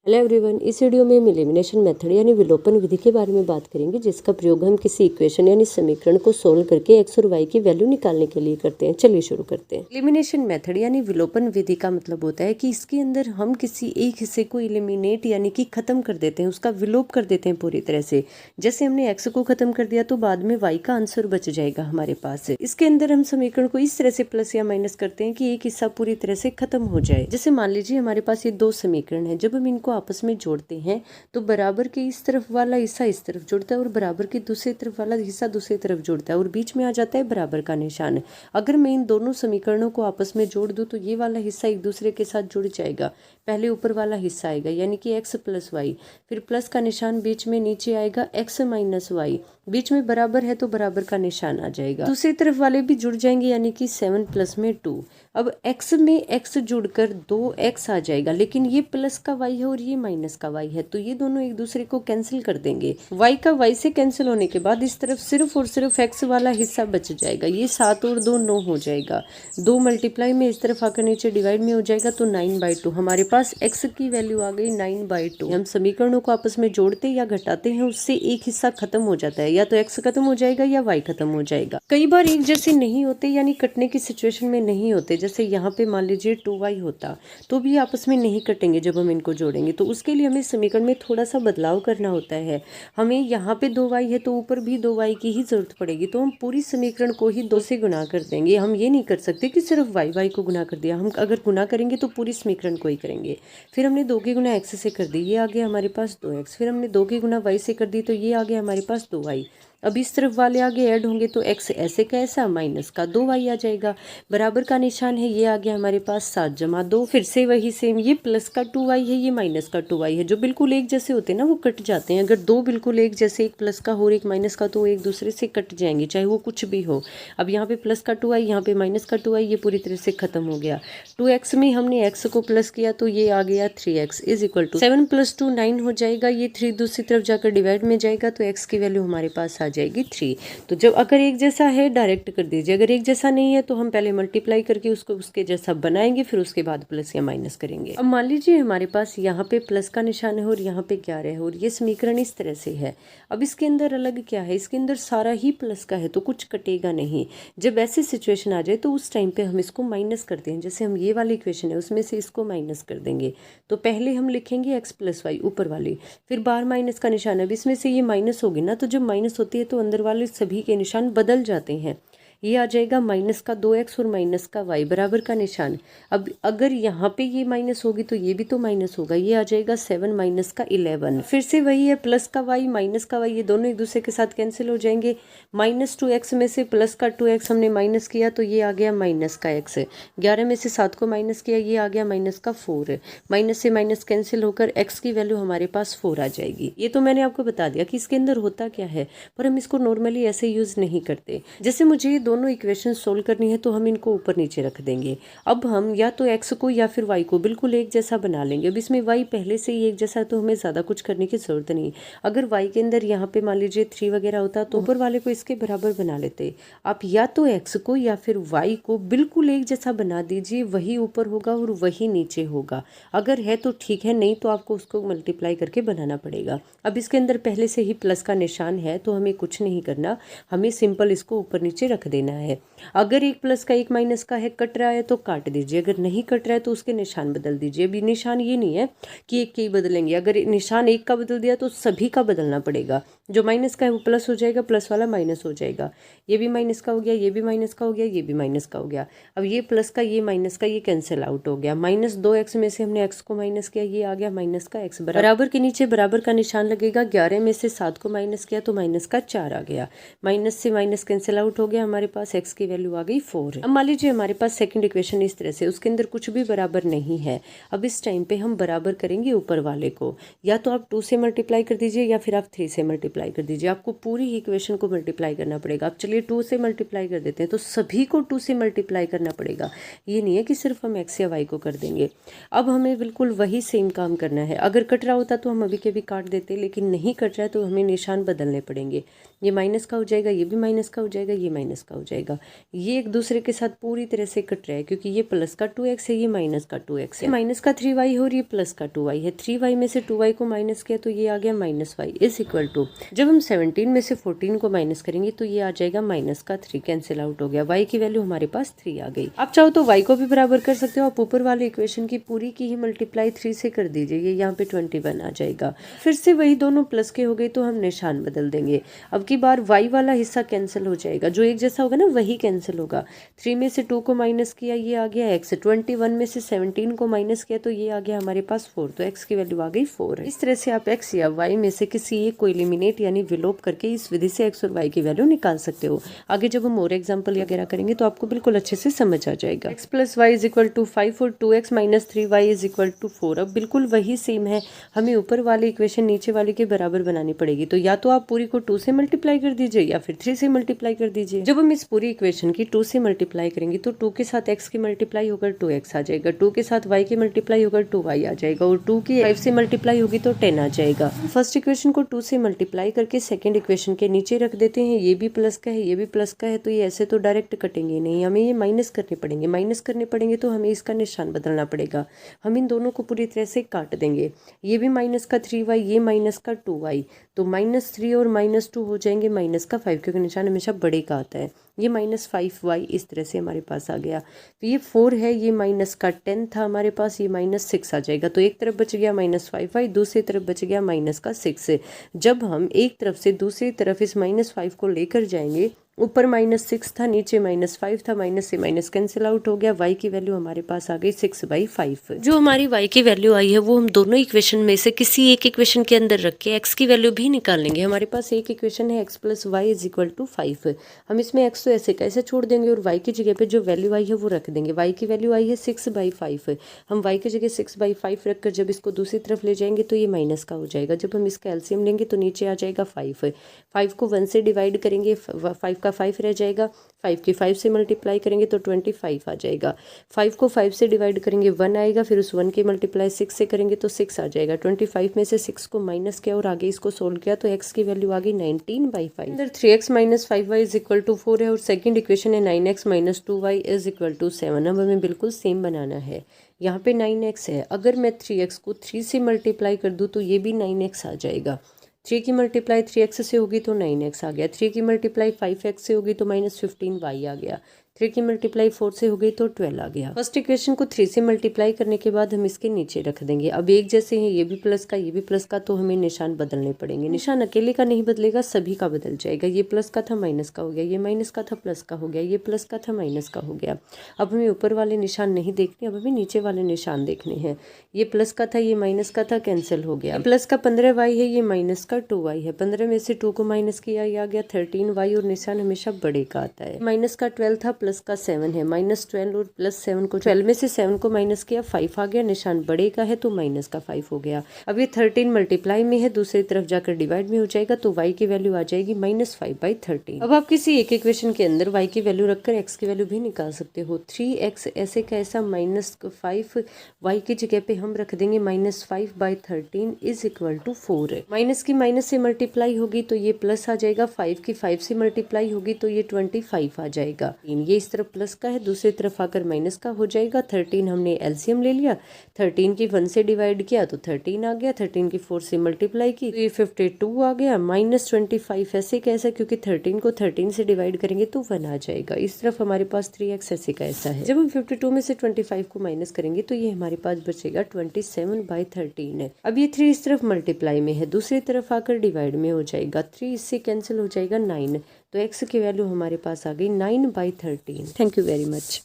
Hello everyone, इस video में हम एलिमिनेशन मेथड यानी विलोपन विधि के बारे में बात करेंगे, जिसका प्रयोग हम किसी इक्वेशन यानी समीकरण को सोल्व करके एक्स और वाई की वैल्यू निकालने के लिए करते हैं। चलिए शुरू करते हैं। एलिमिनेशन मेथड यानी विलोपन विधि का मतलब होता है कि इसके अंदर हम किसी एक हिस्से को एलिमिनेट यानी कि खत्म कर देते हैं, उसका विलोप कर देते हैं पूरी तरह से। जैसे हमने एक्स को खत्म कर दिया तो बाद में वाई का आंसर बच जाएगा हमारे पास। इसके अंदर हम समीकरण को इस तरह से प्लस या माइनस करते हैं कि एक हिस्सा पूरी तरह से खत्म हो जाए। जैसे मान लीजिए हमारे पास ये दो समीकरण है, जब हम इनको आपस में जोड़ते हैं तो बराबर के इस तरफ वाला हिस्सा इस तरफ जुड़ता है और बराबर के दूसरी तरफ वाला हिस्सा दूसरी तरफ जुड़ता है और बीच में आ जाता है बराबर का निशान। अगर मैं इन दोनों समीकरणों को आपस में जोड़ दूं तो ये वाला हिस्सा एक दूसरे के साथ जुड़ जाएगा। पहले ऊपर वाला हिस्सा आएगा यानी कि एक्स प्लस वाई, फिर प्लस का निशान बीच में, नीचे आएगा एक्स माइनस वाई, बीच में बराबर है तो बराबर का निशान आ जाएगा। दूसरी तरफ वाले भी जुड़ जाएंगे यानी कि 7 प्लस में 2। अब x में x जुड़कर 2x आ जाएगा, लेकिन ये प्लस का y है और ये माइनस का y है तो ये दोनों एक दूसरे को कैंसिल कर देंगे। y का y से कैंसिल होने के बाद इस तरफ सिर्फ और सिर्फ x वाला हिस्सा बच जाएगा। ये 7 और 2 9 हो जाएगा। 2 मल्टीप्लाई में इस तरफ आकर नीचे डिवाइड में हो जाएगा तो 9/2। हमारे पास x की वैल्यू आ गई 9/2। हम समीकरणों को आपस में जोड़ते या घटाते हैं, उससे एक हिस्सा खत्म हो जाता है, या तो x खत्म हो जाएगा या y खत्म हो जाएगा। कई बार एक जैसे नहीं होते यानी कटने की सिचुएशन में नहीं होते। जैसे यहाँ पे मान लीजिए 2y होता तो भी आपस में नहीं कटेंगे जब हम इनको जोड़ेंगे, तो उसके लिए हमें समीकरण में थोड़ा सा बदलाव करना होता है। हमें यहाँ पे 2y है तो ऊपर भी 2y की ही जरूरत पड़ेगी, तो हम पूरी समीकरण को ही 2 से गुना कर देंगे। हम ये नहीं कर सकते कि सिर्फ y को गुना कर दिया। हम अगर गुना करेंगे तो पूरी समीकरण को ही करेंगे। फिर हमने 2 की गुना x से कर दी, ये आ गया हमारे पास 2x। फिर हमने 2 की गुना y से कर दी तो ये आ गया हमारे पास 2y। अब इस तरफ वाले आगे ऐड होंगे तो x ऐसे का ऐसा माइनस का 2y आ जाएगा। बराबर का निशान है, ये आ गया हमारे पास 7 जमा 2। फिर से वही सेम, ये प्लस का 2y है, ये माइनस का 2y है। जो बिल्कुल एक जैसे होते हैं ना वो कट जाते हैं। अगर दो बिल्कुल एक जैसे, एक प्लस का और एक माइनस का, तो एक दूसरे से कट जाएंगे चाहे वो कुछ भी हो। अब यहाँ पे प्लस का 2y, यहाँ पे माइनस का 2y, ये पूरी तरह से खत्म हो गया। 2x में हमने x को प्लस किया तो ये आ गया 3x इज इक्वल टू 7 + 2 9 हो जाएगा। ये 3 दूसरी तरफ जाकर डिवाइड में जाएगा तो x की वैल्यू हमारे पास आ जाएगी 3। तो जब अगर एक जैसा है डायरेक्ट कर दीजिए, अगर एक जैसा नहीं है तो हम पहले मल्टीप्लाई करके उसको उसके जैसा बनाएंगे, फिर उसके बाद प्लस या माइनस करेंगे। अब मान लीजिए हमारे पास यहाँ पे प्लस का निशान है और यहाँ पे क्या है, और ये समीकरण इस तरह से है। अब इसके अंदर अलग क्या है, इसके अंदर सारा ही प्लस का है तो कुछ कटेगा नहीं। जब ऐसी सिचुएशन आ जाए तो उस टाइम पे हम इसको माइनस करते हैं। जैसे हम ये वाली इक्वेशन है उसमें से इसको माइनस कर देंगे, तो पहले हम लिखेंगे x + y ऊपर वाली, फिर बाहर माइनस का निशान है। अब इसमें से ये माइनस होगी ना, तो जब माइनस होती है तो अंदर वाले सभी के निशान बदल जाते हैं। ये आ जाएगा माइनस का 2x और माइनस का y बराबर का निशान। अब अगर यहाँ पे ये माइनस होगी तो ये भी तो माइनस होगा, ये आ जाएगा 7 माइनस का 11। फिर से वही है, प्लस का y माइनस का y, ये दोनों एक दूसरे के साथ कैंसिल हो जाएंगे। -2x में से प्लस का 2x हमने माइनस किया तो ये आ गया माइनस का x। 11 में से 7 को माइनस किया, ये आ गया माइनस का 4। माइनस से माइनस कैंसिल होकर x की वैल्यू हमारे पास 4 आ जाएगी। ये तो मैंने आपको बता दिया कि इसके अंदर होता क्या है, पर हम इसको नॉर्मली ऐसे यूज नहीं करते। जैसे मुझे दोनों इक्वेशन सोल्व करनी है तो हम इनको ऊपर नीचे रख देंगे। अब हम या तो x को या फिर y को बिल्कुल एक जैसा बना लेंगे। अब इसमें y पहले से ही एक जैसा है तो हमें ज़्यादा कुछ करने की ज़रूरत नहीं। अगर y के अंदर यहाँ पे मान लीजिए 3 वगैरह होता तो ऊपर वाले को इसके बराबर बना लेते। आप या तो x को या फिर y को बिल्कुल एक जैसा बना दीजिए, वही ऊपर होगा और वही नीचे होगा। अगर है तो ठीक है, नहीं तो आपको उसको मल्टीप्लाई करके बनाना पड़ेगा। अब इसके अंदर पहले से ही प्लस का निशान है तो हमें कुछ नहीं करना, हमें सिंपल इसको ऊपर नीचे रख देना है। अगर एक प्लस का एक माइनस का है, कट रहा है तो काट दीजिए, अगर नहीं कट रहा है तो उसके निशान बदल दीजिए। अभी निशान ये नहीं है कि एक के ही बदलेंगे, अगर निशान एक का बदल दिया तो सभी का बदलना पड़ेगा। जो माइनस का है वो प्लस हो जाएगा, प्लस वाला माइनस हो जाएगा। ये भी माइनस का हो गया, ये भी माइनस का हो गया, ये भी माइनस का हो गया। अब ये प्लस का ये माइनस का ये कैंसिल आउट हो गया। -2x में से हमने x को माइनस किया, ये आ गया माइनस का x। बराबर के नीचे बराबर का निशान लगेगा। 11 में से 7 को माइनस किया तो माइनस का 4 आ गया। माइनस से माइनस कैंसिल आउट हो गया, हमारे पास x की वैल्यू आ गई 4। अब मान लीजिए हमारे पास सेकंड इक्वेशन इस तरह से, उसके अंदर कुछ भी बराबर नहीं है। अब इस टाइम पे हम बराबर करेंगे ऊपर वाले को, या तो आप 2 से मल्टीप्लाई कर दीजिए या फिर आप 3 से मल्टीप्लाई मल्टीप्लाई कर दीजिए। आपको पूरी इक्वेशन को मल्टीप्लाई करना पड़ेगा। अब चलिए 2 से मल्टीप्लाई कर देते हैं, तो सभी को 2 से मल्टीप्लाई करना पड़ेगा। ये नहीं है कि सिर्फ हम एक्स या वाई को कर देंगे। अब हमें बिल्कुल वही सेम काम करना है। अगर कट रहा होता तो हम अभी के अभी काट देते, लेकिन नहीं कट रहा है तो हमें निशान बदलने पड़ेंगे। ये माइनस का हो जाएगा, ये भी माइनस का हो जाएगा, ये माइनस का हो जाएगा। ये एक दूसरे के साथ पूरी तरह से कट रहा है, क्योंकि ये प्लस का 2x है, ये माइनस का 2x है। माइनस का 3y हो रही है, प्लस का 2y है। 3y में से 2y को माइनस किया तो ये आ गया -y इज इक्वल टू, जब हम 17 में से 14 को माइनस करेंगे तो ये आ जाएगा -3, कैंसिल आउट हो गया। y की वैल्यू हमारे पास 3 आ गई। आप चाहो तो y को भी बराबर कर सकते हो। आप ऊपर वाले इक्वेशन की पूरी की ही मल्टीप्लाई 3 से कर दीजिए, ये यहाँ पे 21 आ जाएगा। फिर से वही दोनों प्लस के हो गए तो हम निशान बदल देंगे। अब की बार y वाला हिस्सा कैंसिल हो जाएगा, जो एक जैसा होगा ना वही कैंसिल होगा। 3 में से 2 को माइनस किया, ये आ गया x। 21 में से 17 को माइनस किया तो ये आ गया हमारे पास 4, तो x की वैल्यू आ गई 4 है। इस तरह से आप x या y में से किसी एक को एलिमिनेट यानी विलोप करके इस विधि से x और y की वैल्यू निकाल सकते हो। आगे जब हम और एग्जाम्पल वगैरह करेंगे तो आपको बिल्कुल अच्छे से समझ आ जाएगा। x + y = 5 और 2x - 3y = 4। अब बिल्कुल वही सेम है, हमें ऊपर वाली इक्वेशन नीचे वाले के बराबर बनानी पड़ेगी। तो या तो आप पूरी को 2 से मल्टीप्लाई कर दीजिए या फिर 3 से मल्टीप्लाई कर दीजिए। जब हम इस पूरी इक्वेशन की 2 से मल्टीप्लाई करेंगे तो 2 के साथ x की मल्टीप्लाई होकर 2x आ जाएगा, 2 के साथ y की मल्टीप्लाई होकर 2y आ जाएगा, और 2 की 5 से मल्टीप्लाई होगी तो 10 आ जाएगा। फर्स्ट इक्वेशन को 2 से मल्टीप्लाई करके सेकंड इक्वेशन के नीचे रख देते हैं। ये भी प्लस का है, ये भी प्लस का है, तो ये ऐसे तो डायरेक्ट कटेंगे नहीं, हमें ये माइनस करने पड़ेंगे। माइनस करने पड़ेंगे तो हमें इसका निशान बदलना पड़ेगा। हम इन दोनों को पूरी तरह से काट देंगे। ये भी माइनस का 3y, ये माइनस का 2y, तो -3 और -2 हो जाएंगे -5, क्योंकि निशान हमेशा बड़े का आता है। ये -5y इस तरह से हमारे पास आ गया। तो ये 4 है, ये -10 था हमारे पास, ये -6 आ जाएगा। तो एक तरफ बच गया -5y, दूसरी तरफ बच गया -6। जब हम एक तरफ से दूसरी तरफ इस -5 को लेकर जाएंगे, ऊपर -6 था, नीचे -5 था, माइनस से माइनस कैंसिल आउट हो गया। y की वैल्यू हमारे पास आ गई 6/5। जो हमारी y की वैल्यू आई है वो हम दोनों इक्वेशन में से किसी एक इक्वेशन के अंदर रख के x की वैल्यू भी निकाल लेंगे। हमारे पास एक इक्वेशन है x + y = 5। हम इसमें x तो ऐसे कैसे छोड़ देंगे और y की जगह पे जो वैल्यू आई है वो रख देंगे। y की वैल्यू आई है 6/5। हम y की जगह 6/5 रखकर जब इसको दूसरी तरफ ले जाएंगे तो ये माइनस का हो जाएगा। जब हम इसका एलसीएम लेंगे तो नीचे आ जाएगा 5। 5 को 1 से डिवाइड करेंगे, 5 का 5 रह जाएगा। 5 की 5 से मल्टीप्लाई करेंगे तो 25 आ जाएगा। 5 को 5 से डिवाइड करेंगे 1 आएगा, फिर उस 1 की मल्टीप्लाई 6 से करेंगे तो 6 आ जाएगा। 25 में से 6 को माइनस किया और आगे इसको सोल्व किया तो x की वैल्यू आ गई 19/5। अंदर 3x - 5y = 4 है और सेकंड इक्वेशन है 9x - 2y = 7। अब हमें बिल्कुल सेम बनाना है। यहाँ पे 9x है, अगर मैं 3x को 3 से मल्टीप्लाई कर दूँ तो ये भी 9x आ जाएगा। 3 की मल्टीप्लाई 3x से होगी तो 9x आ गया। 3 की मल्टीप्लाई 5x से होगी तो -15y आ गया। 3 की मल्टीप्लाई 4 से हो गई तो 12 आ गया। फर्स्ट इक्वेशन को 3 से मल्टीप्लाई करने के बाद हम इसके नीचे रख देंगे। अब एक जैसे हैं, ये भी प्लस का, ये भी प्लस का, तो हमें निशान बदलने पड़ेंगे। निशान अकेले का नहीं बदलेगा, सभी का बदल जाएगा। ये प्लस का था माइनस का हो गया, ये माइनस का था प्लस का हो गया, ये प्लस का था माइनस का हो गया। अब हमें ऊपर वाले निशान नहीं देखने, अब हमें नीचे वाले निशान देखने हैं। ये प्लस का था, ये माइनस का था, कैंसिल हो गया। प्लस का 15y है, ये माइनस का 2y है। 15 में से 2 को माइनस किया, ये आ गया 13y और निशान हमेशा बड़े का आता है। माइनस का 12 था, प्लस का 7 है। -12 और +7 को 12 में से 7 को माइनस किया, 5 आ गया। निशान बड़े का है तो माइनस का 5 हो गया। अब ये 13 मल्टीप्लाई में है, दूसरी तरफ जाकर डिवाइड में हो जाएगा तो y की वैल्यू आ जाएगी -5/13। अब आप किसी एक इक्वेशन के अंदर y की वैल्यू रखकर x की वैल्यू भी निकाल सकते हो। 3x ऐसे का ऐसा -5 y की जगह पे हम रख देंगे -5/13 = 4 है। माइनस की माइनस से मल्टीप्लाई होगी तो ये प्लस आ जाएगा। 5 की 5 से मल्टीप्लाई होगी तो ये 25 आ जाएगा। ये इस तरफ प्लस का है, दूसरी तरफ आकर माइनस का हो जाएगा। 13 हमने एलसीएम ले लिया, 13 की 1 से डिवाइड किया तो 13 आ गया। 13 की 4 से मल्टीप्लाई की तो ये 52 आ गया। -25 ऐसे कैसा, क्योंकि 13 को 13 से डिवाइड करेंगे तो 1 आ जाएगा। इस तरफ हमारे पास 3x ऐसे का ऐसा है। जब हम 52 में से 25 को माइनस करेंगे तो ये हमारे पास बचेगा 27/13 है। अब ये 3 इस तरफ मल्टीप्लाई में है, दूसरी तरफ आकर डिवाइड में हो जाएगा। 3 इससे कैंसिल हो जाएगा 9, तो x की वैल्यू हमारे पास आ गई 9/13। Thank you very much.